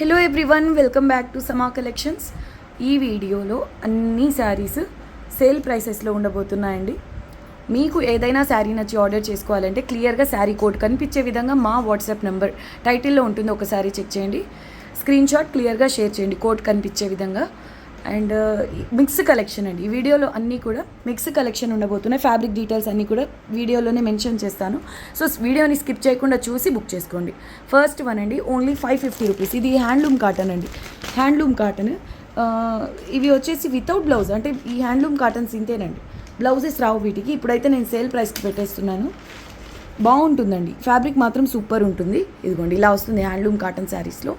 Hello everyone, welcome back to సమా collections. ఈ వీడియోలో అన్ని శారీస్ సేల్ ప్రైసెస్లో ఉండబోతున్నాయండి. మీకు ఏదైనా శారీ నచ్చి ఆర్డర్ చేసుకోవాలంటే క్లియర్గా శారీ కోడ్ కనిపించే విధంగా మా వాట్సాప్ నెంబర్ టైటిల్లో ఉంటుంది, ఒకసారి చెక్ చేయండి. స్క్రీన్ షాట్ క్లియర్గా షేర్ చేయండి కోడ్ కనిపించే విధంగా. అండ్ మిక్స్ కలెక్షన్ అండి. ఈ వీడియోలో అన్నీ కూడా మిక్స్ కలెక్షన్ ఉండబోతున్నాయి. ఫ్యాబ్రిక్ డీటెయిల్స్ అన్నీ కూడా వీడియోలోనే మెన్షన్ చేస్తాను. సో వీడియోని స్కిప్ చేయకుండా చూసి బుక్ చేసుకోండి. ఫస్ట్ వన్ అండి, ఓన్లీ 550 రూపీస్. ఇది హ్యాండ్లూమ్ కాటన్ అండి. హ్యాండ్లూమ్ కాటన్ ఇవి వచ్చేసి వితౌట్ బ్లౌజ్, అంటే ఈ హ్యాండ్లూమ్ కాటన్స్ ఇంతేనండి, బ్లౌజెస్ రావు వీటికి. ఇప్పుడైతే నేను సేల్ ప్రైస్కి పెట్టేస్తున్నాను. బాగుంటుందండి, ఫ్యాబ్రిక్ మాత్రం సూపర్ ఉంటుంది. ఇదిగోండి ఇలా వస్తుంది హ్యాండ్లూమ్ కాటన్ శారీస్లో.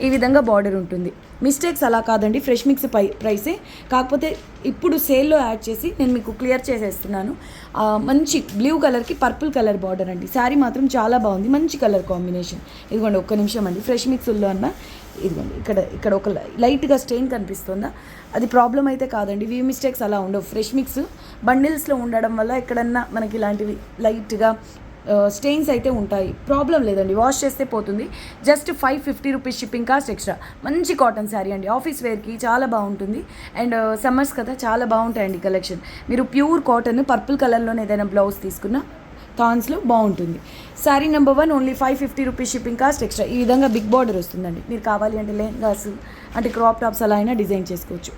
ఈ విధంగా బార్డర్ ఉంటుంది. మిస్టేక్స్ అలా కాదండి, ఫ్రెష్ మిక్స్ ప్రైసే, కాకపోతే ఇప్పుడు సేల్లో యాడ్ చేసి నేను మీకు క్లియర్ చేసేస్తున్నాను. మంచి బ్లూ కలర్కి పర్పుల్ కలర్ బార్డర్ అండి. శారీ మాత్రం చాలా బాగుంది, మంచి కలర్ కాంబినేషన్. ఇదిగోండి ఒక్క నిమిషం అండి, ఫ్రెష్ మిక్స్లో అన్న ఇదిగోండి ఇక్కడ ఒక లైట్గా స్టెయిన్ కనిపిస్తుందా, అది ప్రాబ్లం అయితే కాదండి. వీ మిస్టేక్స్ అలా ఉండవు. ఫ్రెష్ మిక్స్ బండిల్స్లో ఉండడం వల్ల ఎక్కడన్నా మనకి ఇలాంటివి లైట్గా స్టెయిన్స్ అయితే ఉంటాయి, ప్రాబ్లం లేదండి, వాష్ చేస్తే పోతుంది. Just 550 rupees shipping cost extra. మంచి కాటన్ శారీ అండి, ఆఫీస్ వేర్కి చాలా బాగుంటుంది. అండ్ సమ్మర్స్ కదా, చాలా బాగుంటాయండి కలెక్షన్. మీరు ప్యూర్ కాటన్ పర్పుల్ కలర్లోనే ఏదైనా బ్లౌజ్ తీసుకున్నా థాన్స్లో బాగుంటుంది. Sari number 1 only 550 rupees shipping cost extra. ఈ విధంగా బిగ్ బార్డర్ వస్తుందండి. మీరు కావాలి అంటే లెహంగాస్ అంటే క్రాప్ టాప్స్ అలా అయినా డిజైన్ చేసుకోవచ్చు.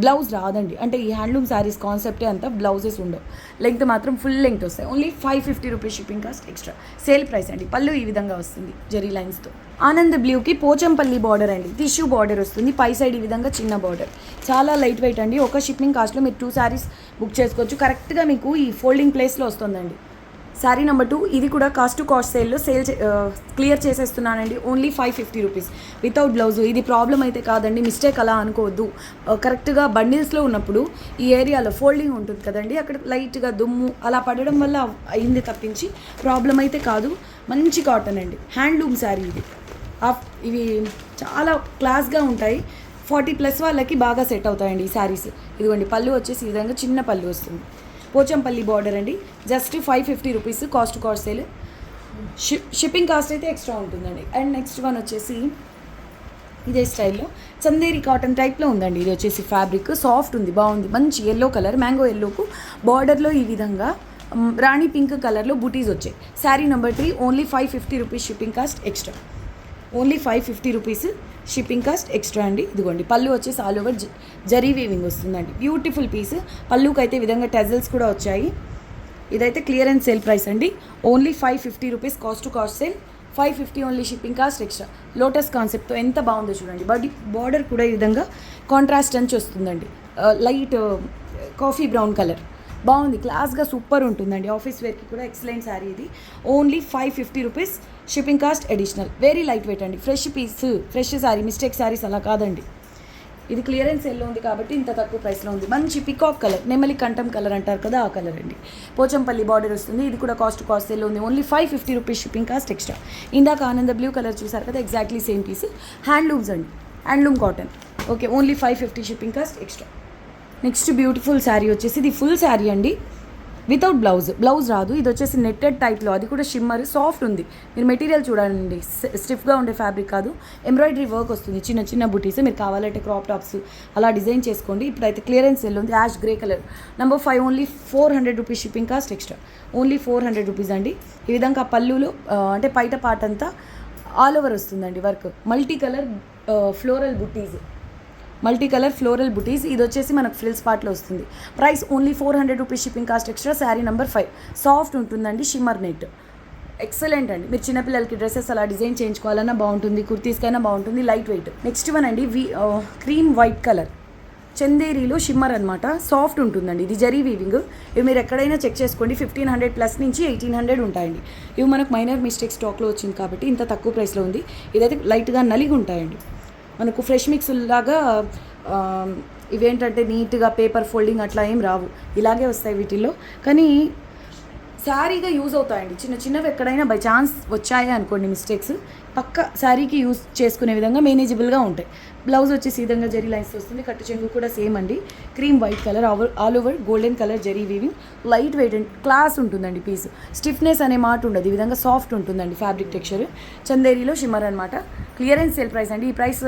బ్లౌజ్ రాదండి, అంటే ఈ హ్యాండ్లూమ్ శారీస్ కాన్సెప్టే అంతా, బ్లౌజెస్ ఉండవు. లెంగ్త్ మాత్రం ఫుల్ లెంగ్త్ వస్తాయి. Only 550 rupees shipping cost extra. Sale price అండి. పళ్ళు ఈ విధంగా వస్తుంది జరీ లైన్స్తో. ఆనంద్ బ్లూకి పోచంపల్లి బార్డర్ అండి, టిష్యూ బార్డర్ వస్తుంది. పై సైడ్ ఈ విధంగా చిన్న బార్డర్, చాలా లైట్ వెయిట్ అండి. ఒక షిప్పింగ్ కాస్ట్లో మీరు 2 శారీస్ బుక్ చేసుకోవచ్చు. కరెక్ట్గా మీకు ఈ ఫోల్డింగ్ ప్లేస్లో వస్తుందండి. శారీ నెంబర్ 2, ఇది కూడా కాస్ట్ టు కాస్ట్ సేల్లో క్లియర్ చేసేస్తున్నానండి. Only 550 rupees without blouse. ఇది ప్రాబ్లం అయితే కాదండి, మిస్టేక్ అలా అనుకోవద్దు. కరెక్ట్గా బండిల్స్లో ఉన్నప్పుడు ఈ ఏరియాలో ఫోల్డింగ్ ఉంటుంది కదండి, అక్కడ లైట్గా దుమ్ము అలా పడడం వల్ల అయింది తప్పించి ప్రాబ్లం అయితే కాదు. మంచి కాటన్ అండి, హ్యాండ్లూమ్ శారీ ఇది. ఇవి చాలా క్లాస్గా ఉంటాయి. 40+ వాళ్ళకి బాగా సెట్ అవుతాయండి ఈ శారీస్. ఇదిగోండి పళ్ళు వచ్చేసి ఈ విధంగా చిన్న పళ్ళు వస్తుంది. పోచంపల్లి బార్డర్ అండి. Just 550 rupees cost to cost sale. Shipping cost అయితే ఎక్స్ట్రా ఉంటుందండి. అండ్ నెక్స్ట్ వన్ వచ్చేసి ఇదే స్టైల్లో చందేరి కాటన్ టైప్లో ఉందండి. ఇది వచ్చేసి ఫ్యాబ్రిక్ సాఫ్ట్ ఉంది, బాగుంది. మంచి ఎల్లో కలర్, మ్యాంగో ఎల్లోకు బార్డర్లో ఈ విధంగా రాణి పింక్ కలర్లో బూటీస్ వచ్చాయి. Sari number 3 only 550 rupees shipping cost extra. Only 550 rupees shipping cost extra అండి. ఇదిగోండి పళ్ళు వచ్చేసి ఆల్ ఓవర్ జరీ వీవింగ్ వస్తుందండి. Beautiful piece. పళ్ళుకి అయితే విధంగా టెజల్స్ కూడా వచ్చాయి. ఇదైతే క్లియరెన్స్ సేల్ ప్రైస్ అండి. Only 550 rupees cost to cost sale. 550 only shipping cost extra. Lotus కాన్సెప్ట్తో ఎంత బాగుందో చూడండి. బార్డర్ కూడా ఈ విధంగా కాంట్రాస్ట్ అంచు వస్తుందండి. లైట్ కాఫీ బ్రౌన్ కలర్, బాగుంది, క్లాస్గా సూపర్ ఉంటుందండి. ఆఫీస్ వేర్కి కూడా ఎక్సలెంట్ శారీ ఇది. Only 550 rupees shipping cost additional. Very light weight అండి, fresh piece, fresh sari. Mistake saris అలా కాదండి. ఇది క్లియరెన్స్ సెల్లో ఉంది కాబట్టి ఇంత తక్కువ ప్రైస్లో ఉంది. మంచి పికాక్ కలర్, నెమలి కంఠం కలర్ అంటారు కదా, ఆ కలర్ అండి. పోచంపల్లి బార్డర్ వస్తుంది. ఇది కూడా కాస్ట్ టు కాస్ట్ సెల్లో ఉంది. Only 550 rupees shipping cost extra. ఇందాక ఆనంద బ్లూ కలర్ చూసారు కదా, ఎగ్జాక్ట్లీ సేమ్ పీస్. హ్యాండ్లూమ్స్ అండి, handloom cotton. Okay, only 550 shipping cost extra. Next beautiful sari వచ్చేసి ఇది ఫుల్ శారీ అండి, వితౌట్ బ్లౌజ్ రాదు. ఇది వచ్చేసి నెట్టెడ్ టైప్లో, అది కూడా షిమ్మర్, సాఫ్ట్ ఉంది. మీరు మెటీరియల్ చూడండి, స్టిఫ్గా ఉండే ఫ్యాబ్రిక్ కాదు. ఎంబ్రాయిడరీ వర్క్ వస్తుంది, చిన్న చిన్న బుటీస్. మీరు కావాలంటే క్రాప్ టాప్స్ అలా డిజైన్ చేసుకోండి. ఇప్పుడైతే క్లియరెన్స్ సెల్ ఉంది. Ash grey colour. Number 5 only 400 rupees shipping cost extra. Only 400 rupees అండి. ఈ విధంగా పళ్ళులో అంటే పైట పార్ట్ అంతా ఆల్ ఓవర్ వస్తుందండి వర్క్. మల్టీ కలర్ ఫ్లోరల్ బుటీస్. ఇది వచ్చేసి మనకు ఫ్రిల్స్ పార్ట్లో వస్తుంది. Price only 400 rupees shipping cost extra. Sari number 5 soft ఉంటుందండి, షిమ్మర్ నెట్. ఎక్సలెంట్ అండి. మీరు చిన్నపిల్లలకి డ్రెస్సెస్ అలా డిజైన్ చేయించుకోవాలన్నా బాగుంటుంది, కుర్తీస్కైనా బాగుంటుంది, లైట్ వెయిట్. నెక్స్ట్ వన్ అండి, క్రీమ్ వైట్ కలర్ చందేరీలో షిమ్మర్ అనమాట, సాఫ్ట్ ఉంటుందండి. ఇది జరీ వీవింగ్. ఇవి మీరు ఎక్కడైనా చెక్ చేసుకోండి, 1500+ నుంచి 1800 ఉంటాయండి. ఇవి మనకు మైనర్ మిస్టేక్ స్టాక్లో వచ్చింది కాబట్టి ఇంత తక్కువ ప్రైస్లో ఉంది. ఇదైతే లైట్గా నలిగి ఉంటాయండి. మనకు ఫ్రెష్ మిక్స్ లాగా ఇవేంటంటే నీట్గా పేపర్ ఫోల్డింగ్ అట్లా ఏం రావు, ఇలాగే వస్తాయి వీటిల్లో. కానీ శారీగా యూజ్ అవుతాయండి. చిన్న చిన్నవి ఎక్కడైనా బై ఛాన్స్ వచ్చాయి అనుకోండి మిస్టేక్స్, పక్క శారీకి యూజ్ చేసుకునే విధంగా మేనేజబుల్గా ఉంటాయి. బ్లౌజ్ వచ్చేసి ఈ విధంగా జరీ లైన్స్ వస్తుంది. కట్టు చెంగు కూడా సేమ్ అండి. Cream white colour all over golden colour zari weaving. Light weight and class ఉంటుందండి పీస్. స్టిఫ్నెస్ అనే మాట ఉండదు, ఈ విధంగా సాఫ్ట్ ఉంటుందండి ఫ్యాబ్రిక్ టెక్స్చర్. చందేరిలో షిమ్మర్ అనమాట. క్లియరెన్స్ సేల్ ప్రైస్ అండి. ఈ ప్రైస్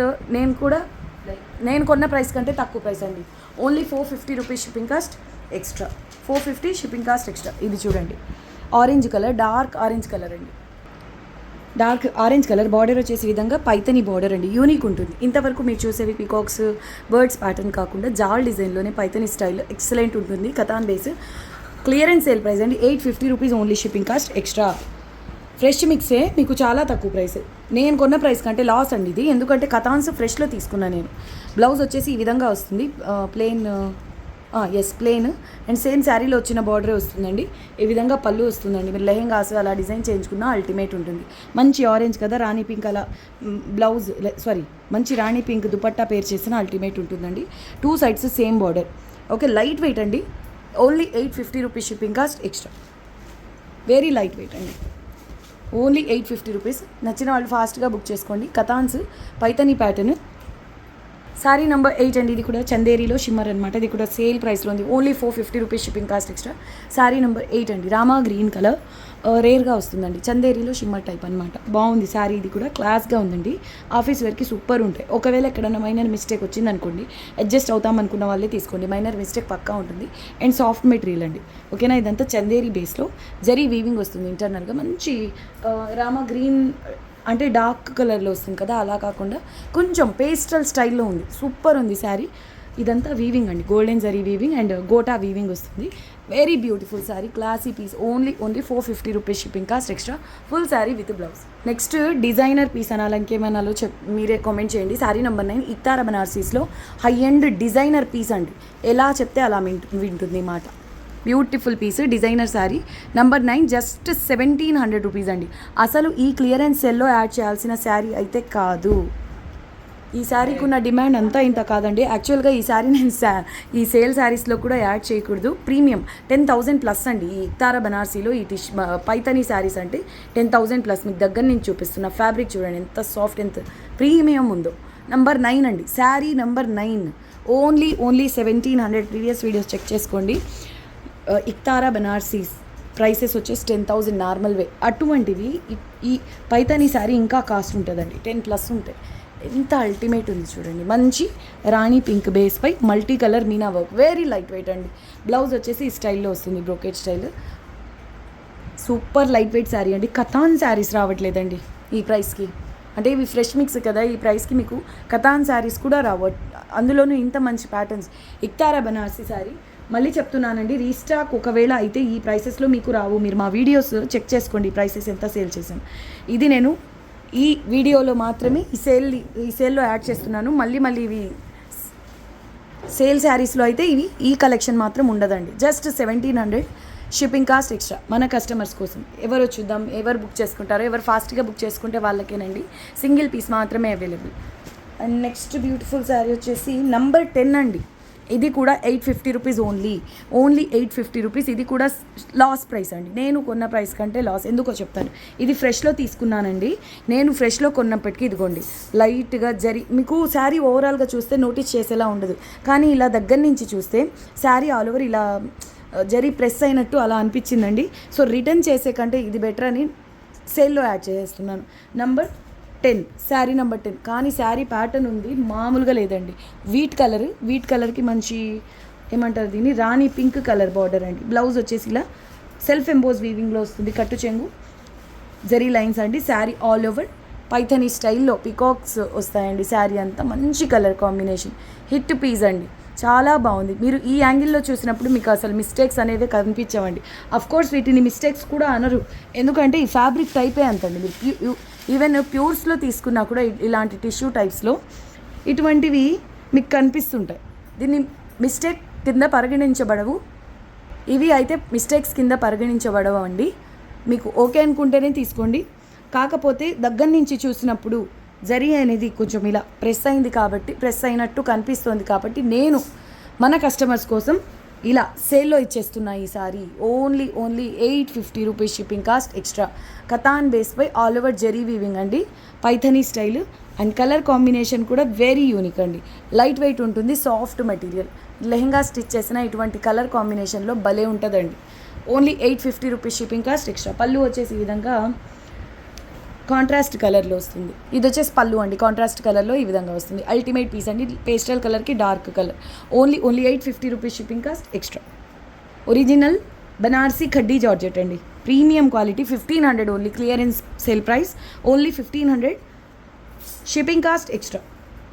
నేను కొన్న ప్రైస్ కంటే తక్కువ ప్రైస్ అండి. Only 450 rupees shipping cost extra. 450 shipping cost extra. ఇది చూడండి, orange colour, dark orange colour అండి. డార్క్ ఆరెంజ్ కలర్ బార్డర్ వచ్చేసి విధంగా పైతని బార్డర్ అండి. యూనిక్ ఉంటుంది. ఇంతవరకు మీరు చూసేవి పీకాక్స్ బర్డ్స్ ప్యాటర్న్ కాకుండా జాల్ డిజైన్లోనే పైతని స్టైల్ ఎక్సలెంట్ ఉంటుంది. Katan base. Clearance sale price అండి. 850 rupees only shipping cost extra. Fresh మిక్సే మీకు చాలా తక్కువ ప్రైస్. నేను కొన్న ప్రైస్ కంటే లాస్ అండి ఇది, ఎందుకంటే కథాన్స్ ఫ్రెష్లో తీసుకున్నాను నేను. బ్లౌజ్ వచ్చేసి ఈ విధంగా వస్తుంది, ప్లెయిన్ ప్లెయిన్ అండ్ సేమ్ శారీలో వచ్చిన బార్డరే వస్తుందండి. ఈ విధంగా పళ్ళు వస్తుందండి. మీరు లెహెంగాస్ అలా డిజైన్ చేయించుకున్నా అల్టిమేట్ ఉంటుంది. మంచి ఆరెంజ్ కదా, రాణి పింక్ అలా బ్లౌజ్ మంచి రాణి పింక్ దుపట్టా పేర్ చేసిన అల్టిమేట్ ఉంటుందండి. 2 sides same border. Okay, light weight అండి. Only 850 rupees shipping cost extra. Very light weight అండి. Only 850 rupees. నచ్చిన వాళ్ళు ఫాస్ట్గా బుక్ చేసుకోండి. కథాన్స్ పైతని ప్యాటర్న్. శారీ నెంబర్ 8 అండి. ఇది కూడా చందేరిలో షిమ్మర్ అనమాట. ఇది కూడా సేల్ ప్రైస్లో ఉంది. Only 450 rupees shipping cost extra. Sari number 8 అండి. రామా గ్రీన్ కలర్ రేర్గా వస్తుందండి. చందేరిలో షిమ్మర్ టైప్ అనమాట. బాగుంది శారీ. ఇది కూడా క్లాస్గా ఉందండి. ఆఫీస్ వేర్కి సూపర్ ఉంటాయి. ఒకవేళ ఎక్కడైనా మైనర్ మిస్టేక్ వచ్చిందనుకోండి, అడ్జస్ట్ అవుతాం అనుకున్న వాళ్ళే తీసుకోండి. మైనర్ మిస్టేక్ పక్కా ఉంటుంది. అండ్ సాఫ్ట్ మెటీరియల్ అండి. ఓకేనా. ఇదంతా చందేరి బేస్లో జరీ వీవింగ్ వస్తుంది. ఇంటర్నల్గా మంచి రామా గ్రీన్ అంటే డార్క్ కలర్లో వస్తుంది కదా, అలా కాకుండా కొంచెం పేస్టల్ స్టైల్లో ఉంది. సూపర్ ఉంది శారీ. ఇదంతా వీవింగ్ అండి. Golden zari weaving and gota weaving వస్తుంది. Very beautiful sari. Classy piece. Only 450 rupees shipping cost extra. Full sari with blouse. Next designer piece అనాలి, ఇంకేమనాలో మీరే కామెంట్ చేయండి. శారీ నెంబర్ 9 ఇక్తారా బనారసీస్లో హై ఎండ్ డిజైనర్ పీస్ అండి. ఎలా చెప్తే అలా వింటుంది మాట. Beautiful piece designer sari. Number 9 just 1700 rupees అండి. అసలు ఈ క్లియరెన్స్ సెల్లో యాడ్ చేయాల్సిన శారీ అయితే కాదు. ఈ శారీకి ఉన్న డిమాండ్ అంతా ఇంత కాదండి. యాక్చువల్గా ఈ శారీ నేను ఈ సేల్ శారీస్లో కూడా యాడ్ చేయకూడదు. ప్రీమియం 10,000 ప్లస్ అండి. ఈ ఇక్తారా బనారసీలో ఈ పైతనీ శారీస్ అంటే 10,000 ప్లస్. మీకు దగ్గర నుంచి చూపిస్తున్న ఫ్యాబ్రిక్ చూడండి ఎంత సాఫ్ట్, ఎంత ప్రీమియం ఉందో. నెంబర్ 9 అండి. Sari number 9 only 1700. Previous videos check చేసుకోండి. ఇక్తారా బనారసీస్ ప్రైసెస్ వచ్చేసి 10,000 నార్మల్ వే. అటువంటివి ఈ పైతానీ శారీ ఇంకా కాస్ట్ ఉంటుందండి. 10+ ఉంటాయి. ఎంత అల్టిమేట్ ఉంది చూడండి. మంచి రాణి పింక్ బేస్ పై multi colour meena work. Very light weight అండి. బ్లౌజ్ వచ్చేసి ఈ స్టైల్లో వస్తుంది, brocade style. Super light weight sari అండి. కథాన్ శారీస్ రావట్లేదండి ఈ ప్రైస్కి. అంటే ఇవి ఫ్రెష్ మిక్స్ కదా, ఈ ప్రైస్కి మీకు కథాన్ శారీస్ కూడా అందులోనూ ఇంత మంచి ప్యాటర్న్స్. ఇక్తారా బనారసీ శారీ మళ్ళీ చెప్తున్నానండి, రీస్టాక్ ఒకవేళ అయితే ఈ ప్రైసెస్లో మీకు రావు. మీరు మా వీడియోస్ చెక్ చేసుకోండి, ఈ ప్రైసెస్ ఎంత సేల్ చేశాను. ఇది నేను ఈ వీడియోలో మాత్రమే ఈ సేల్లో యాడ్ చేస్తున్నాను. మళ్ళీ ఇవి సేల్ శారీస్లో అయితే ఈ కలెక్షన్ మాత్రం ఉండదండి. Just 1700 shipping cost extra. మన కస్టమర్స్ కోసం. ఎవరు చూద్దాం, ఎవరు బుక్ చేసుకుంటారో, ఎవరు ఫాస్ట్గా బుక్ చేసుకుంటే వాళ్ళకేనండి. సింగిల్ పీస్ మాత్రమే available. And next beautiful sari వచ్చేసి నెంబర్ 10 అండి. ఇది కూడా 850 రూపీస్ ఓన్లీ 850 రూపీస్. ఇది కూడా లాస్ ప్రైస్ అండి. నేను కొన్న ప్రైస్ కంటే లాస్. ఎందుకో చెప్తాను. ఇది ఫ్రెష్లో తీసుకున్నానండి. నేను ఫ్రెష్లో కొన్నప్పటికీ ఇదిగోండి లైట్గా మీకు శారీ ఓవరాల్గా చూస్తే నోటీస్ చేసేలా ఉండదు, కానీ ఇలా దగ్గర నుంచి చూస్తే శారీ ఆల్ ఓవర్ ఇలా జరీ ప్రెస్ అయినట్టు అలా అనిపించిందండి. సో రిటర్న్ చేసే కంటే ఇది బెటర్ అని సేల్లో యాడ్ చేసేస్తున్నాను. Number 10 sari number 10. కానీ శారీ ప్యాటర్న్ ఉంది, మామూలుగా లేదండి. వీట్ కలర్కి మంచి ఏమంటారు దీన్ని, రాణి పింక్ కలర్ బార్డర్ అండి. బ్లౌజ్ వచ్చేసి ఇలా సెల్ఫ్ ఎంబోజ్ వీవింగ్లో వస్తుంది. కట్టు చెంగు జరీ లైన్స్ అండి. శారీ ఆల్ ఓవర్ పైథనీ స్టైల్లో పికాక్స్ వస్తాయండి. శారీ అంతా మంచి కలర్ కాంబినేషన్. హిట్ పీస్ అండి. చాలా బాగుంది. మీరు ఈ యాంగిల్లో చూసినప్పుడు మీకు అసలు మిస్టేక్స్ అనేవి కనిపించవండి. అఫ్కోర్స్ వీటిని మిస్టేక్స్ కూడా అనరు, ఎందుకంటే ఈ ఫ్యాబ్రిక్ టైపే అంతండి. మీరు ఈవెన్ ప్యూర్స్లో తీసుకున్నా కూడా ఇలాంటి టిష్యూ టైప్స్లో ఇటువంటివి మీకు కనిపిస్తుంటాయి. దీన్ని మిస్టేక్ కింద పరిగణించబడవు. ఇవి అయితే మిస్టేక్స్ కింద పరిగణించబడవు అండి. మీకు ఓకే అనుకుంటేనే తీసుకోండి. కాకపోతే దగ్గర నుంచి చూసినప్పుడు జరీ అనేది కొంచెం ఇలా ప్రెస్ అయింది కాబట్టి, ప్రెస్ అయినట్టు కనిపిస్తుంది కాబట్టి నేను మన కస్టమర్స్ కోసం ఇలా సేల్లో ఇచ్చేస్తున్నా ఈ sari only 850 rupees shipping cost extra. Katan base పై ఆల్ ఓవర్ జెరీ వీవింగ్ అండి, Paithani style and colour combination కూడా వెరీ యూనిక్ అండి. లైట్ వెయిట్ ఉంటుంది, సాఫ్ట్ మెటీరియల్. లెహెంగా స్టిచ్ చేసిన ఇటువంటి కలర్ కాంబినేషన్లో భలే ఉంటుందండి. Only 850 rupees shipping cost extra. పళ్ళు వచ్చేసి ఈ విధంగా కాంట్రాస్ట్ కలర్లో వస్తుంది. ఇది వచ్చేసి పళ్ళు అండి, కాంట్రాస్ట్ కలర్లో ఈ విధంగా వస్తుంది. అల్టిమేట్ పీస్ అండి, పేస్టల్ కలర్కి dark colour. Only 850 rupees shipping cost extra. Original Banarasi khaddi georgette అండి, premium quality. 1500 only, clearance sale price only 1500 shipping cost extra.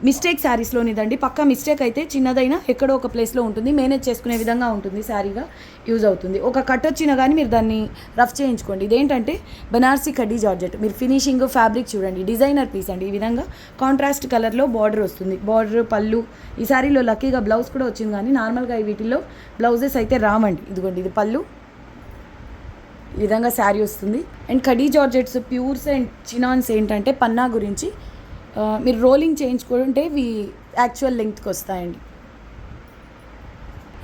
Mistake శారీస్లోనిదండి, పక్కా మిస్టేక్ అయితే చిన్నదైనా ఎక్కడో ఒక ప్లేస్లో ఉంటుంది, మేనేజ్ చేసుకునే విధంగా ఉంటుంది, శారీగా యూజ్ అవుతుంది. ఒక కట్ వచ్చినా కానీ మీరు దాన్ని రఫ్ చేయించుకోండి. ఇదేంటంటే బనారసి కడ్డీ జార్జెట్. మీరు ఫినిషింగ్ ఫ్యాబ్రిక్ చూడండి, డిజైనర్ పీస్ అండి. ఈ విధంగా కాంట్రాస్ట్ కలర్లో బార్డర్ వస్తుంది, బార్డర్ పళ్ళు. ఈ శారీలో లక్కీగా బ్లౌజ్ కూడా వచ్చింది, కానీ నార్మల్గా వీటిల్లో బ్లౌజెస్ అయితే రావండి. ఇదిగోండి, ఇది పళ్ళు, ఈ విధంగా శారీ వస్తుంది. అండ్ కడ్డీ జార్జెట్స్ ప్యూర్స్ అండ్ చినాన్స్ ఏంటంటే పన్నా గురించి మీరు రోలింగ్ చేయించుకుంటే ఇవి యాక్చువల్ లెంగ్త్కి వస్తాయండి.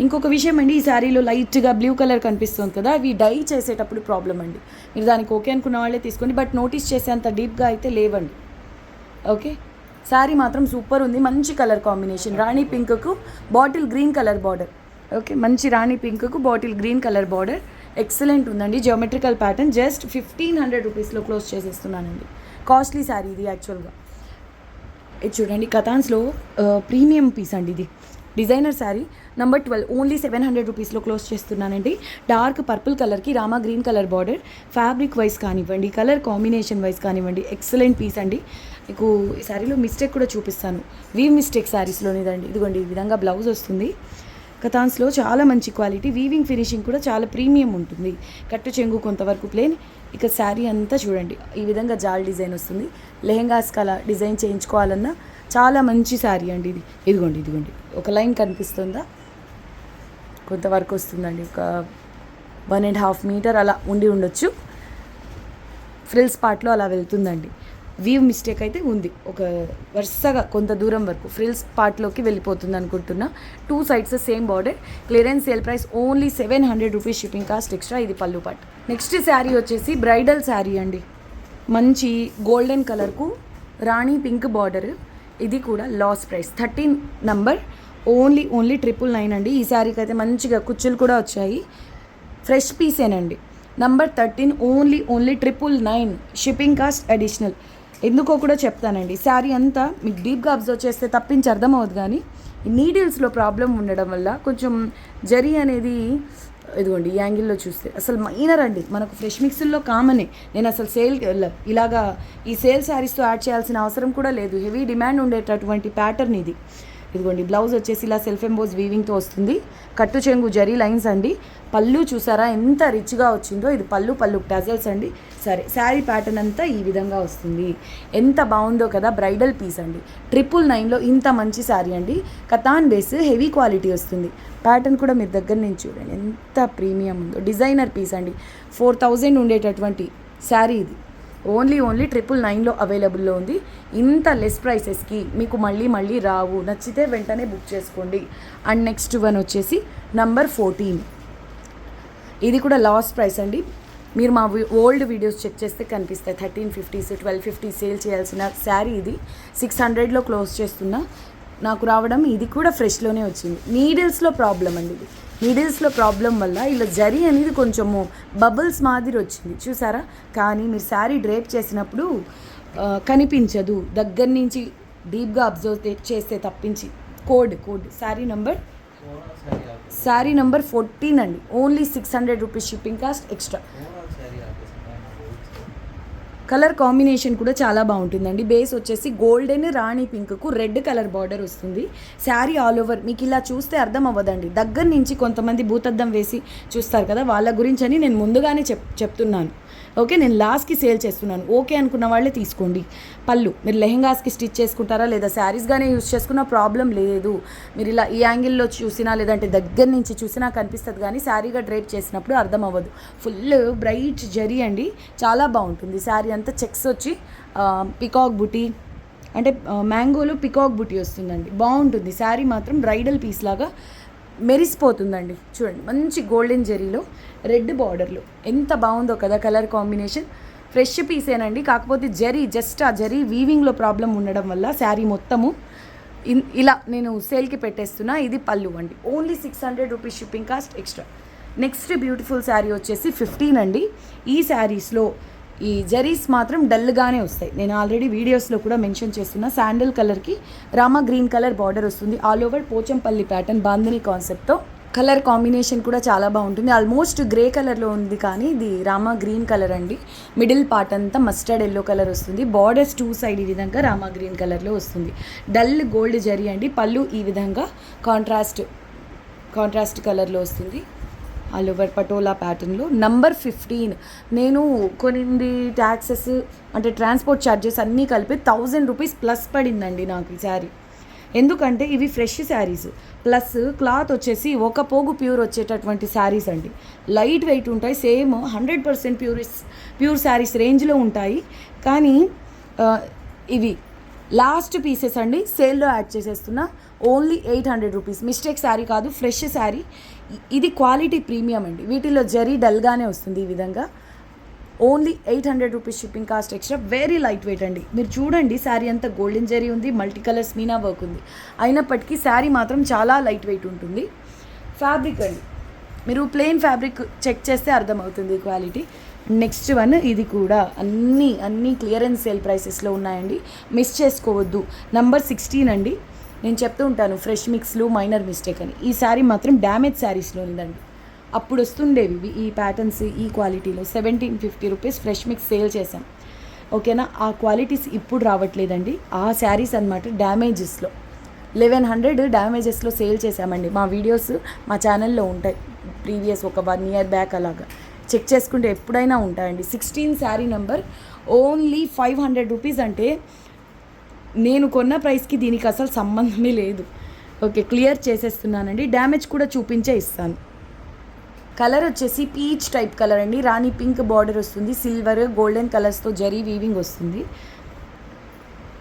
ఇంకొక విషయం అండి, ఈ శారీలో లైట్గా బ్లూ కలర్ కనిపిస్తుంది కదా, అవి డై చేసేటప్పుడు ప్రాబ్లం అండి. మీరు దానికి ఓకే అనుకున్న వాళ్ళే తీసుకోండి, బట్ నోటీస్ చేసేంత డీప్గా అయితే లేవండి. ఓకే, శారీ మాత్రం సూపర్ ఉంది, మంచి కలర్ కాంబినేషన్. రాణి పింక్కు bottle green colour border. Okay, మంచి రాణి పింక్కు bottle green colour border excellent ఉందండి. Geometrical pattern. జస్ట్ 1500 రూపీస్లో క్లోజ్ చేసేస్తున్నానండి. కాస్ట్లీ శారీ ఇది యాక్చువల్గా. ఇది చూడండి, కతాన్స్లో ప్రీమియం పీస్ అండి, ఇది డిజైనర్ శారీ. నెంబర్ 12 ఓన్లీ 700 రూపీస్లో క్లోజ్ చేస్తున్నానండి. డార్క్ పర్పుల్ కలర్కి రామా green colour border. Fabric wise కానివ్వండి, కలర్ కాంబినేషన్ వైజ్ కానివ్వండి, ఎక్సలెంట్ పీస్ అండి. మీకు ఈ శారీలో మిస్టేక్ కూడా చూపిస్తాను, వీవ్ మిస్టేక్ శారీస్లోనిదండి. ఇదిగోండి, ఈ విధంగా బ్లౌజ్ వస్తుంది. కతాన్స్లో చాలా మంచి క్వాలిటీ, వీవింగ్ ఫినిషింగ్ కూడా చాలా ప్రీమియం ఉంటుంది. కట్టు చెంగు కొంతవరకు ప్లేన్. ఇక శారీ అంతా చూడండి, ఈ విధంగా జాల్ డిజైన్ వస్తుంది. లెహెంగాస్ కలా డిజైన్ చేయించుకోవాలన్నా చాలా మంచి శారీ అండి ఇది. ఇదిగోండి, ఒక లైన్ కనిపిస్తుందా, కొంతవరకు వస్తుందండి, ఒక 1.5 మీటర్ అలా ఉండొచ్చు. ఫ్రిల్స్ పార్ట్లో అలా వెళ్తుందండి. వీవ్ మిస్టేక్ అయితే ఉంది, ఒక వరుసగా కొంత దూరం వరకు ఫ్రిల్స్ పార్ట్లోకి వెళ్ళిపోతుంది అనుకుంటున్నా. 2 sides same border. Clearance sale price only 700 rupees shipping cost extra. ఇది పళ్ళు పార్ట్. నెక్స్ట్ శారీ వచ్చేసి బ్రైడల్ శారీ అండి, మంచి గోల్డెన్ కలర్కు రాణి పింక్ బార్డర్. ఇది కూడా లాస్ట్ ప్రైస్ 13 నంబర్ ఓన్లీ 999 అండి. ఈ శారీకి అయితే మంచిగా కుచ్చులు కూడా వచ్చాయి, ఫ్రెష్ పీసేనండి. Number 13 only 999 shipping cost additional. ఎందుకో కూడా చెప్తానండి. శారీ అంతా మీకు డీప్గా అబ్జర్వ్ చేస్తే తప్పించి అర్థమవుతుంది, కానీ నీడిల్స్లో ప్రాబ్లం ఉండడం వల్ల కొంచెం జరీ అనేది, ఇదిగోండి ఈ యాంగిల్లో చూస్తే అసలు మైనర్ అండి, మనకు ఫ్రెష్ మిక్స్ల్లో కామనే. నేను అసలు ఇలాగా ఈ సేల్ శారీస్తో యాడ్ చేయాల్సిన అవసరం కూడా లేదు. హెవీ డిమాండ్ ఉండేటటువంటి ప్యాటర్న్ ఇది. ఇదిగోండి, బ్లౌజ్ వచ్చేసి ఇలా సెల్ఫ్ ఎంబోజ్ వీవింగ్తో వస్తుంది. కట్టు చెంగు జరీ లైన్స్ అండి. పళ్ళు చూసారా ఎంత రిచ్గా వచ్చిందో, ఇది పళ్ళు టజల్స్ అండి. సరే, శారీ ప్యాటర్న్ అంతా ఈ విధంగా వస్తుంది. ఎంత బాగుందో కదా, బ్రైడల్ పీస్ అండి. 999లో ఇంత మంచి శారీ అండి. కతాన్ బేస్ హెవీ క్వాలిటీ వస్తుంది. ప్యాటర్న్ కూడా మీరు దగ్గర నుంచి చూడండి ఎంత ప్రీమియం ఉందో. డిజైనర్ పీస్ అండి. 4000 ఉండేటటువంటి శారీ ఇది ఓన్లీ 999లో అవైలబుల్లో ఉంది. ఇంత లెస్ ప్రైసెస్కి మీకు మళ్ళీ రావు. నచ్చితే వెంటనే బుక్ చేసుకోండి. అండ్ నెక్స్ట్ వన్ వచ్చేసి నంబర్ 14. ఇది కూడా లాస్ట్ ప్రైస్ అండి. మీరు మా ఓల్డ్ వీడియోస్ చెక్ చేస్తే కనిపిస్తాయి. 1350s 1250 సేల్ చేయాల్సిన శారీ ఇది 600లో క్లోజ్ చేస్తున్నా. నాకు రావడం ఇది కూడా ఫ్రెష్లోనే వచ్చింది. నీడిల్స్లో ప్రాబ్లం అండి, ఇది నీడిల్స్లో ప్రాబ్లం వల్ల ఇలా జరీ అనేది కొంచెము బబుల్స్ మాదిరి వచ్చింది చూసారా. కానీ మీరు శారీ డ్రేప్ చేసినప్పుడు కనిపించదు, దగ్గర నుంచి డీప్గా అబ్జర్వ్ చేస్తే తప్పించి. కోడ్ శారీ నంబర్ 14 అండి. Only 600 rupees shipping cost extra. Colour combination కూడా చాలా బాగుంటుందండి. బేస్ వచ్చేసి గోల్డెన్ రాణి పింక్కు రెడ్ కలర్ బార్డర్ వస్తుంది. శారీ ఆల్ ఓవర్ మీకు ఇలా చూస్తే అర్థం అవ్వదండి. దగ్గర నుంచి కొంతమంది భూతద్దం వేసి చూస్తారు కదా, వాళ్ళ గురించి అని నేను ముందుగానే చెప్తున్నాను. ఓకే, నేను లాస్ట్కి సేల్ చేస్తున్నాను. ఓకే అనుకున్న వాళ్ళే తీసుకోండి. పళ్ళు మీరు లెహెంగాస్కి స్టిచ్ చేసుకుంటారా లేదా శారీస్గానే యూస్ చేసుకున్న ప్రాబ్లం లేదు. మీరు ఇలా ఈ యాంగిల్లో చూసినా లేదంటే దగ్గర నుంచి చూసినా కనిపిస్తుంది, కానీ శారీగా డ్రైప్ చేసినప్పుడు అర్థం అవ్వదు. ఫుల్ బ్రైట్ జరీ అండి, చాలా బాగుంటుంది. శారీ అంతా చెక్స్ వచ్చి పికాక్ బుటీ అంటే మ్యాంగోలో పికాక్ బుటీ వస్తుందండి, బాగుంటుంది. శారీ మాత్రం బ్రైడల్ పీస్ లాగా మెరిసిపోతుందండి. చూడండి మంచి గోల్డెన్ జెరీలో రెడ్ బార్డర్లో ఎంత బాగుందో కదా కలర్ కాంబినేషన్. ఫ్రెష్ పీసేనండి, కాకపోతే జరీ జస్ట్ ఆ జరీ వీవింగ్లో ప్రాబ్లం ఉండడం వల్ల శారీ మొత్తము ఇలా నేను సేల్కి పెట్టేస్తున్నా. ఇది పళ్ళు అండి. Only 600 rupees shipping cost extra. Next beautiful sari వచ్చేసి 15 అండి. ఈ శారీస్లో ఈ జరీస్ మాత్రం డల్గానే వస్తాయి. నేను ఆల్రెడీ వీడియోస్లో కూడా మెన్షన్ చేస్తున్నా. శాండల్ కలర్కి రామా గ్రీన్ కలర్ బార్డర్ వస్తుంది. All over Pochampalli pattern bandhani కాన్సెప్ట్తో. కలర్ కాంబినేషన్ కూడా చాలా బాగుంటుంది. ఆల్మోస్ట్ గ్రే కలర్లో ఉంది, కానీ ఇది రామా గ్రీన్ కలర్ అండి. మిడిల్ పార్ట్ అంతా మస్టర్డ్ ఎల్లో కలర్ వస్తుంది. బార్డర్స్ 2 సైడ్ ఈ విధంగా రామా గ్రీన్ కలర్లో వస్తుంది. డల్ గోల్డ్ జరీ అండి. పళ్ళు ఈ విధంగా కాంట్రాస్ట్ కలర్లో వస్తుంది. ఆల్ ఓవర్ పటోలా ప్యాటర్న్లో. నంబర్ 15. నేను కొన్ని ట్యాక్సెస్ అంటే ట్రాన్స్పోర్ట్ ఛార్జెస్ అన్నీ కలిపి 1000 రూపీస్ ప్లస్ పడిందండి నాకు ఈ శారీ. ఎందుకంటే ఇవి ఫ్రెష్ శారీస్, ప్లస్ క్లాత్ వచ్చేసి ఒక పోగు ప్యూర్ వచ్చేటటువంటి శారీస్ అండి. లైట్ వెయిట్ ఉంటాయి, సేమ్ 100% ప్యూర్ శారీస్ రేంజ్లో ఉంటాయి. కానీ ఇవి లాస్ట్ పీసెస్ అండి, సేల్లో యాడ్ చేసేస్తున్నా. Only 800 rupees. మిస్టేక్ శారీ కాదు, ఫ్రెష్ శారీ. ఇది క్వాలిటీ ప్రీమియం అండి. వీటిలో జరీ డల్గానే వస్తుంది ఈ విధంగా. Only 800 rupees shipping cost extra. Very light weight అండి. మీరు చూడండి, శారీ అంతా గోల్డెన్ జరీ ఉంది, మల్టీ కలర్స్ మీనా వర్క్ ఉంది. అయినప్పటికీ శారీ మాత్రం చాలా లైట్ వెయిట్ ఉంటుంది. ఫ్యాబ్రిక్ అండి, మీరు ప్లెయిన్ ఫ్యాబ్రిక్ చెక్ చేస్తే అర్థమవుతుంది క్వాలిటీ. నెక్స్ట్ వన్, ఇది కూడా అన్నీ క్లియరెన్స్ సేల్ ప్రైసెస్లో ఉన్నాయండి, మిస్ చేసుకోవద్దు. నంబర్ 16 అండి. నేను చెప్తూ ఉంటాను ఫ్రెష్ మిక్స్లు మైనర్ మిస్టేక్ అని. ఈ శారీ మాత్రం డ్యామేజ్ శారీస్లో ఉందండి. అప్పుడు వస్తుండేవి ఈ ప్యాటర్న్స్ ఈ క్వాలిటీలో. 1750 రూపీస్ ఫ్రెష్ మిక్స్ సేల్ చేసాం, ఓకేనా. ఆ క్వాలిటీస్ ఇప్పుడు రావట్లేదండి. ఆ శారీస్ అనమాట డ్యామేజెస్లో. 1100 డ్యామేజెస్లో సేల్ చేసామండి. మా వీడియోస్ మా ఛానల్లో ఉంటాయి, ప్రీవియస్ ఒక 1 year బ్యాక్ అలాగా చెక్ చేసుకుంటే ఎప్పుడైనా ఉంటాయండి. 16 శారీ నెంబర్. Only 500 rupees. అంటే నేను కొన్న ప్రైస్కి దీనికి అసలు సంబంధమే లేదు. Okay, clear చేసేస్తున్నానండి. డ్యామేజ్ కూడా చూపించే ఇస్తాను. కలర్ వచ్చేసి పీచ్ టైప్ కలర్ అండి. రాణి పింక్ బార్డర్ వస్తుంది, సిల్వర్ గోల్డెన్ కలర్స్తో జరీ వీవింగ్ వస్తుంది.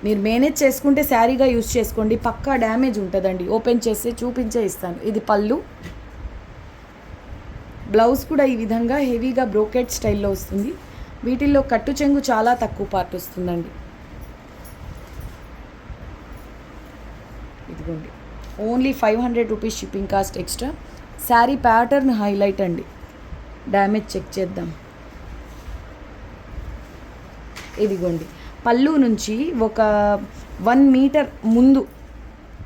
మీరు మేనేజ్ చేసుకుంటే శారీగా యూస్ చేసుకోండి, పక్కా డ్యామేజ్ ఉంటుందండి. ఓపెన్ చేసి చూపించే ఇస్తాను. ఇది పళ్ళు. బ్లౌజ్ కూడా ఈ విధంగా హెవీగా బ్రోకెట్ స్టైల్లో వస్తుంది. వీటిల్లో కట్టు చెంగు చాలా తక్కువ పార్ట్ వస్తుందండి. ఇదిగోండి, only 500 rupees shipping cost extra. Sari pattern highlight అండి. డ్యామేజ్ చెక్ చేద్దాం. ఇదిగోండి, పళ్ళు నుంచి ఒక 1 మీటర్ ముందు,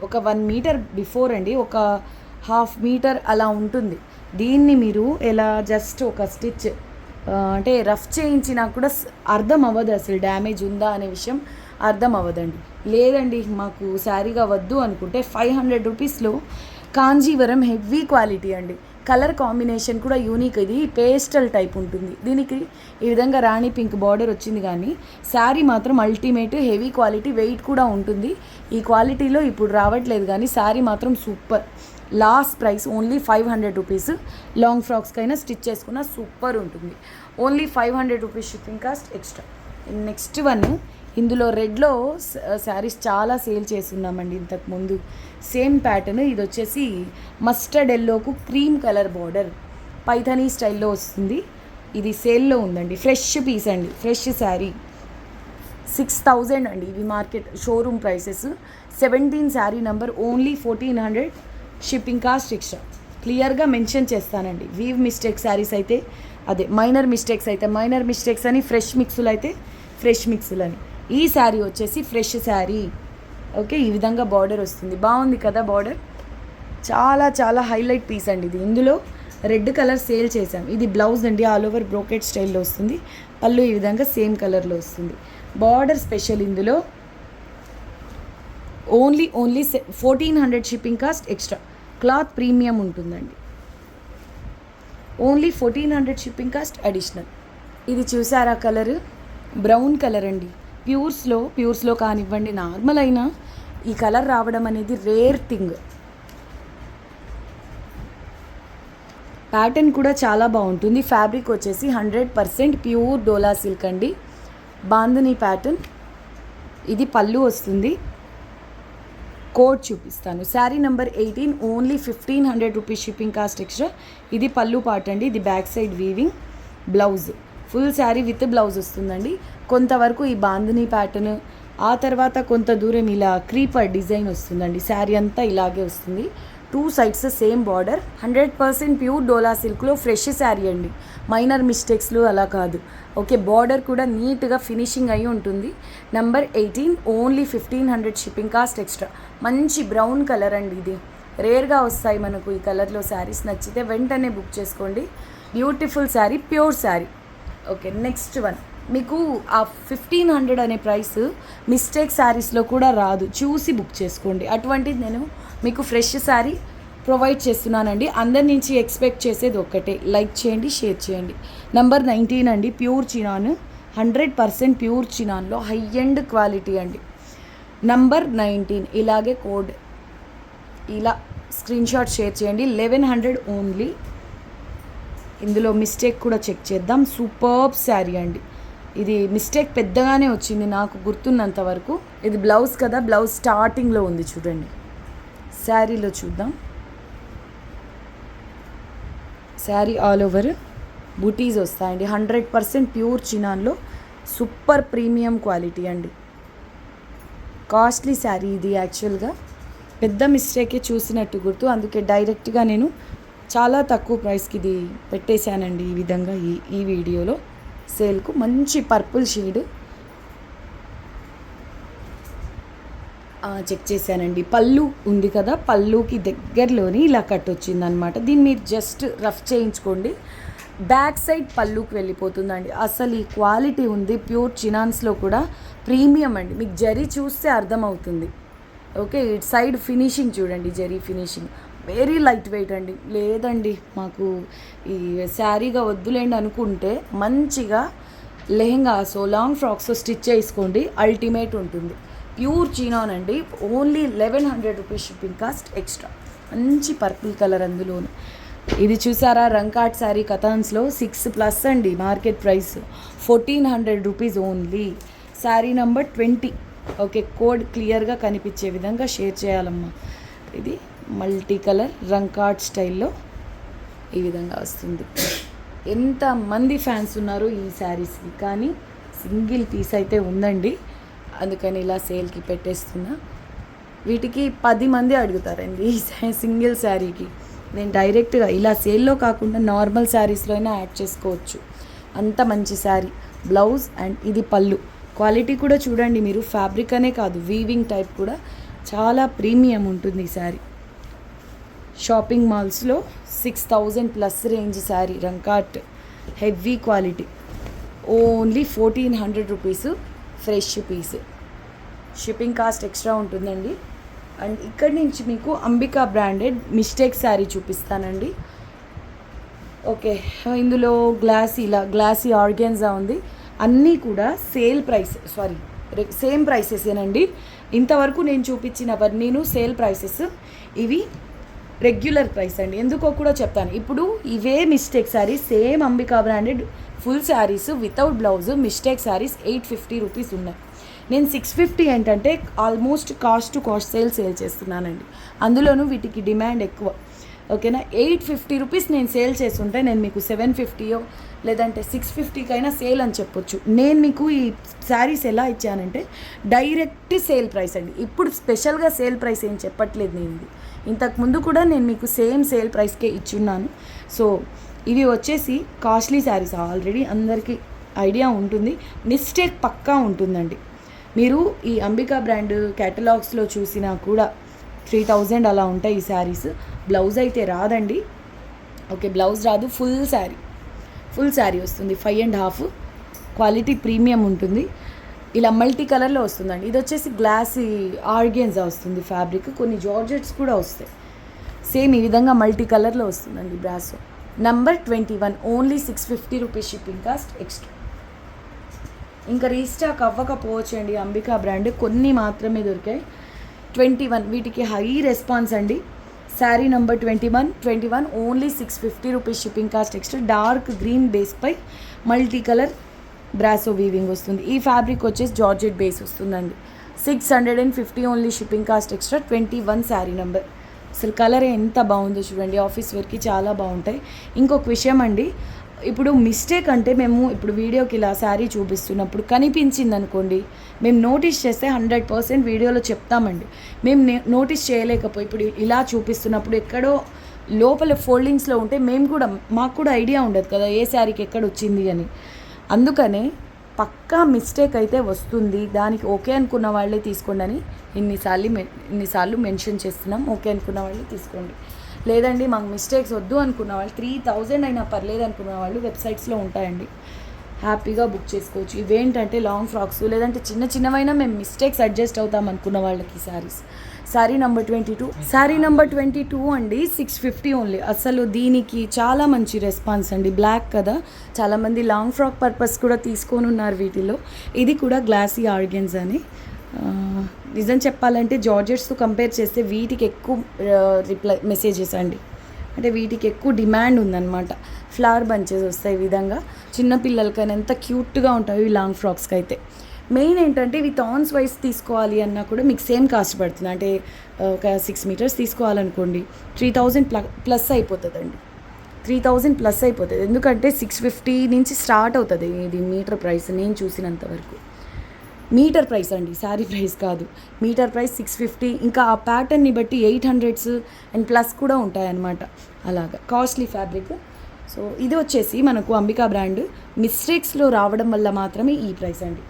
ఒక 1 మీటర్ బిఫోర్ అండి, ఒక 1/2 మీటర్ అలా ఉంటుంది. దీన్ని మీరు ఎలా జస్ట్ ఒక స్టిచ్ అంటే రఫ్ చేయించినా కూడా అర్థం అవ్వదు, అసలు డ్యామేజ్ ఉందా అనే విషయం అర్థం అవ్వదండి. లేదండి మాకు శారీగా వద్దు అనుకుంటే 500 రూపీస్లో కాంజీవరం హెవీ క్వాలిటీ అండి. కలర్ కాంబినేషన్ కూడా యూనిక్. ఇది పేస్టల్ టైప్ ఉంటుంది. దీనికి ఈ విధంగా రాణి పింక్ బార్డర్ వచ్చింది, కానీ శారీ మాత్రం అల్టిమేట్ హెవీ క్వాలిటీ, వెయిట్ కూడా ఉంటుంది. ఈ క్వాలిటీలో ఇప్పుడు రావట్లేదు, కానీ శారీ మాత్రం super. Last price only 500 rupees. Long ఫ్రాక్స్కైనా స్టిచ్ చేసుకున్న సూపర్ ఉంటుంది. Only 500 rupees shipping cost extra. Next one, ఇందులో రెడ్లో శారీస్ చాలా సేల్ చేస్తున్నామండి ఇంతకుముందు. Same pattern. ఇది వచ్చేసి మస్టర్డ్ ఎల్లోకు క్రీమ్ కలర్ బార్డర్ పైథనీ స్టైల్లో వస్తుంది. ఇది సేల్లో ఉందండి. ఫ్రెష్ పీస్ అండి, ఫ్రెష్ శారీ. 6000 అండి ఇవి market showroom prices. 17 sari number. Only 1400 shipping cost extra. క్లియర్గా మెన్షన్ చేస్తానండి. వీవ్ మిస్టేక్ శారీస్ అయితే అదే, మైనర్ మిస్టేక్స్ అయితే మైనర్ మిస్టేక్స్ అని, ఫ్రెష్ మిక్సులు అయితే ఫ్రెష్ మిక్సులు అని. ఈ శారీ వచ్చేసి ఫ్రెష్ శారీ. ఓకే, ఈ విధంగా బార్డర్ వస్తుంది. బాగుంది కదా బార్డర్, చాలా చాలా హైలైట్ పీస్ అండి ఇది. ఇందులో రెడ్ కలర్ సేల్ చేసాం. ఇది బ్లౌజ్ అండి, ఆల్ ఓవర్ బ్రోకెట్ స్టైల్లో వస్తుంది. పళ్ళు ఈ విధంగా సేమ్ కలర్లో వస్తుంది. బార్డర్ స్పెషల్ ఇందులో. Only 1400 shipping cost extra. Cloth premium ఉంటుందండి. Only 1400 shipping cost additional. ఇది చూసారా కలర్, బ్రౌన్ కలర్ అండి. ప్యూర్స్లో కానివ్వండి, నార్మల్ అయినా ఈ కలర్ రావడం అనేది రేర్ థింగ్. ప్యాటర్న్ కూడా చాలా బాగుంటుంది. ఫ్యాబ్రిక్ వచ్చేసి 100% ప్యూర్ డోలా సిల్క్ అండి. బాందిని ప్యాటర్న్. ఇది పళ్ళు వస్తుంది. కోడ్ చూపిస్తాను. Sari number 18, only 1500 rupees shipping cost extra. ఇది పళ్ళు పార్ట్ అండి, ఇది back side weaving, blouse full sari with blouse వస్తుందండి. కొంతవరకు ఈ బాందినీ ప్యాటర్న్, ఆ తర్వాత కొంత దూరం ఇలా క్రీపర్ డిజైన్ వస్తుందండి. శారీ అంతా ఇలాగే వస్తుంది. 2 సైడ్స్ సేమ్ బార్డర్. 100% ప్యూర్ డోలా సిల్క్లో ఫ్రెష్ శారీ అండి, మైనర్ మిస్టేక్స్లు అలా కాదు. ఓకే, బార్డర్ కూడా నీట్గా ఫినిషింగ్ అయి ఉంటుంది. Number 18, only 1500 shipping cost extra. మంచి బ్రౌన్ కలర్ అండి, ఇది రేర్గా వస్తాయి మనకు ఈ కలర్లో శారీస్. నచ్చితే వెంటనే బుక్ చేసుకోండి. Beautiful sari, pure sari. Okay, next one. మీకు ఆ 1500 అనే ప్రైస్ మిస్టేక్ శారీస్లో కూడా రాదు, చూసి బుక్ చేసుకోండి. అటువంటిది నేను మీకు ఫ్రెష్ శారీ ప్రొవైడ్ చేస్తున్నానండి. అందరి నుంచి ఎక్స్పెక్ట్ చేసేది ఒక్కటే, లైక్ చేయండి, షేర్ చేయండి. నెంబర్ 19 అండి, ప్యూర్ చినాన్, 100% ప్యూర్ చినాన్లో హై ఎండ్ క్వాలిటీ అండి. నంబర్ 19, ఇలాగే కోడ్ ఇలా స్క్రీన్ షాట్ షేర్ చేయండి. 1100 ఓన్లీ. ఇందులో మిస్టేక్ కూడా చెక్ చేద్దాం. సూపర్బ్ శారీ అండి, ఇది మిస్టేక్ పెద్దగానే వచ్చింది నాకు గుర్తున్నంత వరకు. ఇది బ్లౌజ్ కదా, బ్లౌజ్ స్టార్టింగ్లో ఉంది చూడండి. శారీలో చూద్దాం. శారీ ఆల్ ఓవర్ బూటీస్ వస్తాయండి. 100% ప్యూర్ చినాన్లో సూపర్ ప్రీమియం క్వాలిటీ అండి. కాస్ట్లీ శారీ ఇది. యాక్చువల్గా పెద్ద మిస్టేకే చూసినట్టు గుర్తు, అందుకే డైరెక్ట్గా నేను చాలా తక్కువ ప్రైస్కి ఇది పెట్టేశానండి. ఈ విధంగా ఈ వీడియోలో సేల్కు. మంచి పర్పుల్ షేడ్ చెక్ చేశానండి. పళ్ళు ఉంది కదా, పళ్ళుకి దగ్గరలోని ఇలా కట్ వచ్చిందనమాట. దీన్ని మీరు జస్ట్ రఫ్ చేయించుకోండి, బ్యాక్ సైడ్ పళ్ళుకి వెళ్ళిపోతుందండి. అసలు ఈ క్వాలిటీ ఉంది, ప్యూర్ చినాన్స్లో కూడా ప్రీమియం అండి. మీకు జరీ చూస్తే అర్థమవుతుంది. ఓకే, ఇటు సైడ్ ఫినిషింగ్ చూడండి, zari finishing very light weight అండి. లేదండి మాకు ఈ శారీగా వద్దులేండి అనుకుంటే మంచిగా lehenga so long frocks stitch చేసుకోండి, అల్టిమేట్ ఉంటుంది. ప్యూర్ చినాన్ అండి, only 1100 rupees shipping cost extra. మంచి పర్పుల్ కలర్ అందులోను. ఇది చూసారా, రంకాట్ శారీ కథాన్స్లో 6+ అండి market price. 1400 rupees only. Sari number 20. Okay, code క్లియర్గా కనిపించే విధంగా షేర్ చేయాలమ్మా. ఇది మల్టీ కలర్ రంకాట్ స్టైల్లో ఈ విధంగా వస్తుంది. ఎంతమంది ఫ్యాన్స్ ఉన్నారు ఈ శారీస్కి, కానీ సింగిల్ పీస్ అయితే ఉందండి, అందుకని ఇలా సేల్కి పెట్టేస్తున్నా. వీటికి 10 మంది అడుగుతారండి ఈ సింగిల్ శారీకి. నేను డైరెక్ట్గా ఇలా సేల్లో కాకుండా నార్మల్ శారీస్లో అయినా యాడ్ చేసుకోవచ్చు. అంత మంచి శారీ. బ్లౌజ్ అండ్ ఇది పళ్ళు. క్వాలిటీ కూడా చూడండి మీరు, ఫ్యాబ్రిక్ అనే కాదు వీవింగ్ టైప్ కూడా చాలా ప్రీమియం ఉంటుంది ఈ శారీ. షాపింగ్ మాల్స్లో 6000+ రేంజ్ శారీ, రంకాట్ heavy quality. Only 1400 rupees fresh piece. Shipping cost extra ఉంటుందండి. అండ్ ఇక్కడి నుంచి మీకు అంబికా బ్రాండెడ్ మిస్టేక్ శారీ చూపిస్తానండి. ఓకే, ఇందులో గ్లాసీ ఆర్గాన్జా ఉంది. అన్నీ కూడా సేమ్ ప్రైసెసేనండి. ఇంతవరకు నేను చూపించినవన్నీను సేల్ ప్రైసెస్, ఇవి రెగ్యులర్ ప్రైస్ అండి. ఎందుకో కూడా చెప్తాను. ఇప్పుడు ఇవే mistake saris, same Ambika branded full saris without blouse mistake saris 850 rupees ఉన్నాయి. నేను 650 ఏంటంటే almost cost to cost sale చేస్తున్నానండి. అందులోనూ వీటికి డిమాండ్ ఎక్కువ. ఓకేనా, 850 రూపీస్ నేను సేల్ చేస్తుంటే నేను మీకు 750 లేదంటే 650కైనా సేల్ అని చెప్పొచ్చు. నేను మీకు ఈ శారీస్ ఎలా ఇచ్చానంటే డైరెక్ట్ సేల్ ప్రైస్ అండి. ఇప్పుడు స్పెషల్గా సేల్ ప్రైస్ ఏం చెప్పట్లేదు నేను. ఇది ఇంతకుముందు కూడా నేను మీకు సేమ్ సేల్ ప్రైస్కే ఇచ్చున్నాను. సో ఇవి వచ్చేసి కాస్ట్లీ శారీస్, ఆల్రెడీ అందరికీ ఐడియా ఉంటుంది. మిస్టేక్ పక్కా ఉంటుందండి. మీరు ఈ అంబికా బ్రాండ్ క్యాటలాగ్స్లో చూసినా కూడా 3000 అలా ఉంటాయి ఈ శారీస్. బ్లౌజ్ అయితే రాదండి. ఓకే, బ్లౌజ్ రాదు. ఫుల్ శారీ వస్తుంది. 5.5 క్వాలిటీ ప్రీమియం ఉంటుంది. ఇలా మల్టీ కలర్లో వస్తుందండి. ఇది వచ్చేసి గ్లాసీ ఆర్గాన్జా వస్తుంది ఫ్యాబ్రిక్. కొన్ని జార్జెట్స్ కూడా వస్తాయి. సేమ్ ఈ విధంగా మల్టీ కలర్లో వస్తుందండి brasso. Number 21, only 650 rupees shipping cost extra. ఇంకా రీస్టాక్ అవ్వకపోవచ్చండి అంబికా బ్రాండ్, కొన్ని మాత్రమే దొరికాయి. 21, వీటికి హై రెస్పాన్స్ అండి. Sari number 21 only 650 rupees shipping cost extra. Dark green బేస్పై మల్టీ కలర్ బ్రాసో వీవింగ్ వస్తుంది. ఈ ఫ్యాబ్రిక్ వచ్చేసి జార్జెట్ బేస్ వస్తుందండి. 650 only shipping cost extra. 21 sari number. అసలు కలర్ ఎంత బాగుందో చూడండి, ఆఫీస్ వేర్కి చాలా బాగుంటాయి. ఇంకొక విషయం అండి, ఇప్పుడు మిస్టేక్ అంటే మేము ఇప్పుడు వీడియోకి ఇలా శారీ చూపిస్తున్నప్పుడు కనిపించింది అనుకోండి, మేము నోటీస్ చేస్తే 100% వీడియోలో చెప్తామండి. మేము నోటీస్ చేయలేకపోయి ఇప్పుడు ఇలా చూపిస్తున్నప్పుడు ఎక్కడో లోపల ఫోల్డింగ్స్లో ఉంటే మాకు కూడా ఐడియా ఉండదు కదా ఏ శారీకి ఎక్కడ వచ్చింది అని. అందుకనే పక్కా మిస్టేక్ అయితే వస్తుంది, దానికి ఓకే అనుకున్న వాళ్ళే తీసుకోండి అని ఇన్నిసార్లు మెన్షన్ చేస్తున్నాం. ఓకే అనుకున్న వాళ్ళే తీసుకోండి, లేదండి మాకు మిస్టేక్స్ వద్దు అనుకున్న వాళ్ళు 3000 అయినా పర్లేదు అనుకున్న వాళ్ళు వెబ్సైట్స్లో ఉంటాయండి, హ్యాపీగా బుక్ చేసుకోవచ్చు. ఇవేంటంటే లాంగ్ ఫ్రాక్స్ లేదంటే చిన్నవైనా మేము మిస్టేక్స్ అడ్జస్ట్ అవుతాం అనుకున్న వాళ్ళకి శారీ నెంబర్ 22 అండి. 650 ఓన్లీ. అసలు దీనికి చాలా మంచి రెస్పాన్స్ అండి. బ్లాక్ కదా, చాలామంది లాంగ్ ఫ్రాక్ పర్పస్ కూడా తీసుకొని ఉన్నారు వీటిలో. ఇది కూడా గ్లాసీ ఆర్గెన్స్ అని. నిజం చెప్పాలంటే జార్జెట్స్తో కంపేర్ చేస్తే వీటికి ఎక్కువ మెసేజెస్ అండి, అంటే వీటికి ఎక్కువ డిమాండ్ ఉందన్నమాట. ఫ్లవర్ బంచెస్ వస్తాయి ఈ విధంగా, చిన్నపిల్లలకైనా ఎంత క్యూట్గా ఉంటాయి ఈ లాంగ్ ఫ్రాక్స్కి అయితే. మెయిన్ ఏంటంటే ఇవి థాన్స్ వైజ్ తీసుకోవాలి అన్నా కూడా మీకు సేమ్ కాస్ట్ పడుతుంది. అంటే ఒక 6 మీటర్స్ తీసుకోవాలనుకోండి 3000 ప్లస్ అయిపోతుందండి. 3000 ప్లస్ అయిపోతుంది, ఎందుకంటే 650 నుంచి స్టార్ట్ అవుతుంది ఇది మీటర్ ప్రైస్. నేను చూసినంత వరకు మీటర్ ప్రైస్ అండి, శారీ ప్రైస్ కాదు. Metre price 650. ఇంకా ఆ ప్యాటర్న్ని బట్టి 800s అండ్ ప్లస్ కూడా ఉంటాయన్నమాట. అలాగా కాస్ట్లీ ఫ్యాబ్రిక్. సో ఇది వచ్చేసి మనకు అంబికా బ్రాండ్. మిస్టేక్స్లో రావడం వల్ల మాత్రమే ఈ ప్రైస్ అండి.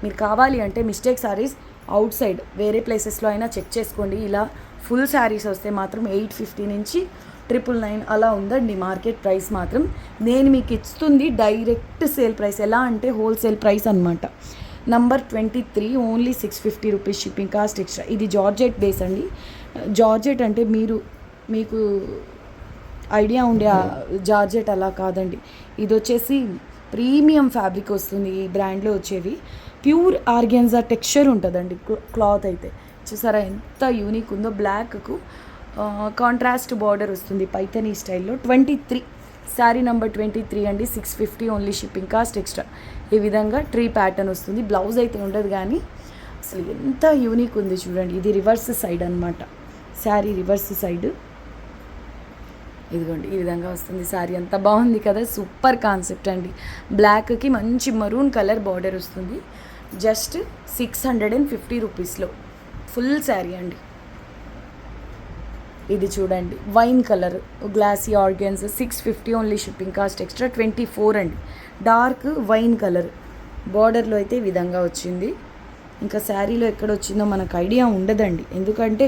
మీరు కావాలి అంటే మిస్టేక్ శారీస్ అవుట్ సైడ్ వేరే ప్లేసెస్లో అయినా చెక్ చేసుకోండి. ఇలా ఫుల్ శారీస్ వస్తే మాత్రం 850 నుంచి 999 అలా ఉందండి మార్కెట్ ప్రైస్ మాత్రం. నేను మీకు ఇస్తుంది డైరెక్ట్ సేల్ ప్రైస్, ఎలా అంటే హోల్సేల్ ప్రైస్ అనమాట. Number 23 only 650 rupees shipping cost extra. ఇది జార్జెట్ బేస్ అండి. జార్జెట్ అంటే మీకు ఐడియా ఉండే జార్జెట్ అలా కాదండి. ఇది వచ్చేసి ప్రీమియం ఫ్యాబ్రిక్ వస్తుంది ఈ బ్రాండ్లో వచ్చేవి. ప్యూర్ ఆర్గాన్జా టెక్స్చర్ ఉంటుందండి క్లాత్ అయితే. చూసారా ఎంత యూనిక్ ఉందో. బ్లాక్కు కాంట్రాస్ట్ బార్డర్ వస్తుంది పైథనీ స్టైల్లో. 23 శారీ నెంబర్ 23 అండి. 650 ఓన్లీ షిప్పింగ్ కాస్ట్ ఎక్స్ట్రా. ఈ విధంగా ట్రీ ప్యాటర్న్ వస్తుంది. బ్లౌజ్ అయితే ఉండదు, కానీ అసలు ఎంత యూనిక్ ఉంది చూడండి. ఇది రివర్స్ సైడ్ అనమాట, శారీ రివర్స్ సైడ్. ఇదిగోండి ఈ విధంగా వస్తుంది శారీ. అంత బాగుంది కదా, సూపర్ కాన్సెప్ట్ అండి. బ్లాక్కి మంచి మరూన్ కలర్ బార్డర్ వస్తుంది. జస్ట్ 650 రూపీస్లో ఫుల్ శారీ అండి. ఇది చూడండి వైన్ కలర్ గ్లాసీ ఆర్గన్స్. 650 ఓన్లీ షిప్పింగ్ కాస్ట్ ఎక్స్ట్రా. 24 అండి. డార్క్ వైన్ కలర్ బార్డర్లో అయితే ఈ విధంగా వచ్చింది. ఇంకా శారీలో ఎక్కడ వచ్చిందో మనకు ఐడియా ఉండదండి, ఎందుకంటే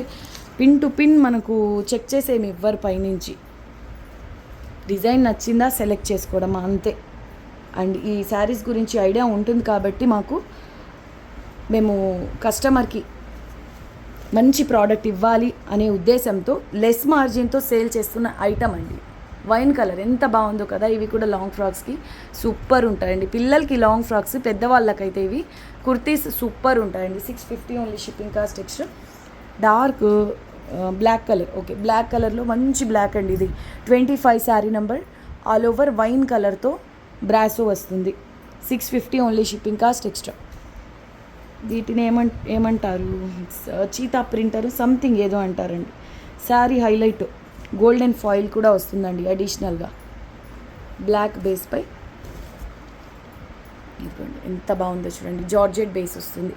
పిన్ టు పిన్ మనకు చెక్ చేసేమి ఇవ్వరు పైనుంచి. డిజైన్ నచ్చిందా సెలెక్ట్ చేసుకోవడం అంతే. అండ్ ఈ శారీస్ గురించి ఐడియా ఉంటుంది కాబట్టి మేము కస్టమర్కి మంచి ప్రోడక్ట్ ఇవ్వాలి అనే ఉద్దేశంతో లెస్ మార్జిన్తో సేల్ చేస్తున్న ఐటమ్ అండి. వైన్ కలర్ ఎంత బాగుందో కదా. ఇవి కూడా లాంగ్ ఫ్రాక్స్కి సూపర్ ఉంటాయండి. పిల్లలకి లాంగ్ ఫ్రాక్స్, పెద్దవాళ్ళకైతే ఇవి కుర్తీస్ సూపర్ ఉంటాయండి. 650 only shipping cost extra. Dark black colour, okay black కలర్లో మంచి బ్లాక్ అండి. ఇది 25 sari number. All over wine కలర్తో బ్రాసో వస్తుంది. 650 ఓన్లీ షిప్పింగ్ కాస్ట్ ఎక్స్ట్రా. వీటిని ఏమంటారు, చీతా ప్రింటర్ సంథింగ్ ఏదో అంటారండి. శారీ హైలైట్ గోల్డెన్ ఫాయిల్ కూడా వస్తుందండి అడిషనల్గా బ్లాక్ బేస్పై. ఇదిగోండి ఎంత బాగుందో చూడండి. జార్జెట్ బేస్ వస్తుంది.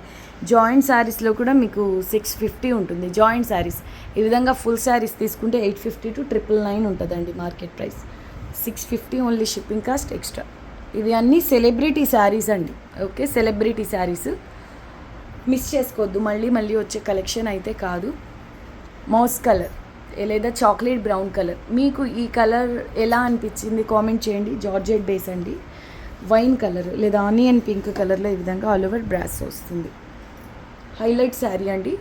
జాయింట్ శారీస్లో కూడా మీకు 650 ఉంటుంది. జాయింట్ శారీస్ ఈ విధంగా ఫుల్ శారీస్ తీసుకుంటే 850 to 999 ఉంటుందండి market price. 650 only shipping cost extra. ఇవి అన్నీ సెలబ్రిటీ శారీస్ అండి. ఓకే, సెలబ్రిటీ శారీస్ మిస్ చేసుకోవద్దు. మళ్ళీ వచ్చే కలెక్షన్ అయితే కాదు. మౌస్ కలర్ లేదా చాక్లెట్ బ్రౌన్ కలర్, మీకు ఈ కలర్ ఎలా అనిపించింది కామెంట్ చేయండి. జార్జెట్ బేస్ అండి. వైన్ కలర్ లేదా ఆనియన్ పింక్ కలర్లో ఈ విధంగా ఆల్ ఓవర్ బ్రాస్ వస్తుంది. హైలైట్ శారీ అండి.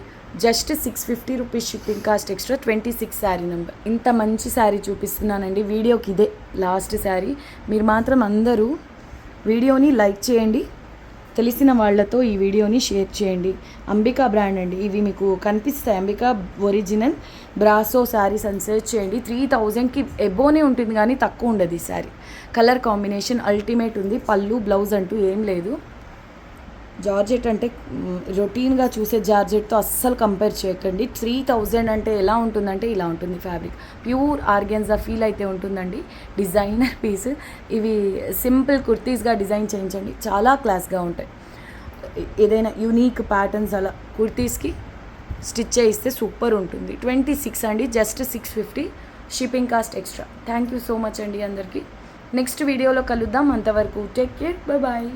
Just 650 rupees shipping cost extra. 26 sari number. ఇంత మంచి శారీ చూపిస్తున్నానండి. వీడియోకి ఇదే లాస్ట్ శారీ. మీరు మాత్రం అందరూ వీడియోని లైక్ చేయండి, తెలిసిన వాళ్ళతో ఈ వీడియోని షేర్ చేయండి. అంబికా బ్రాండ్ అండి. ఇవి మీకు కనిపిస్తాయి. అంబికా ఒరిజినల్ బ్రాసో శారీస్ అని సెర్చ్ చేయండి. 3000కి ఎబోనే ఉంటుంది, కానీ తక్కువ ఉండదు ఈ శారీ. కలర్ కాంబినేషన్ అల్టిమేట్ ఉంది. పళ్ళు బ్లౌజ్ అంటూ ఏం లేదు. జార్జెట్ అంటే రొటీన్గా చూసే జార్జెట్తో అస్సలు కంపేర్ చేయకండి. 3000 అంటే ఎలా ఉంటుందంటే ఇలా ఉంటుంది ఫ్యాబ్రిక్. ప్యూర్ ఆర్గెన్జా ఫీల్ అయితే ఉంటుందండి. Designer piece. ఇవి సింపుల్ కుర్తీస్గా డిజైన్ చేయించండి, చాలా క్లాస్గా ఉంటాయి. ఏదైనా యూనిక్ ప్యాటర్న్స్ అలా కుర్తీస్కి స్టిచ్ చేయిస్తే సూపర్ ఉంటుంది. 26 అండి, just 650, shipping cost extra. Thank you so much అండి అందరికీ. నెక్స్ట్ వీడియోలో కలుద్దాం. అంతవరకు టేక్ కేర్, బాయ్.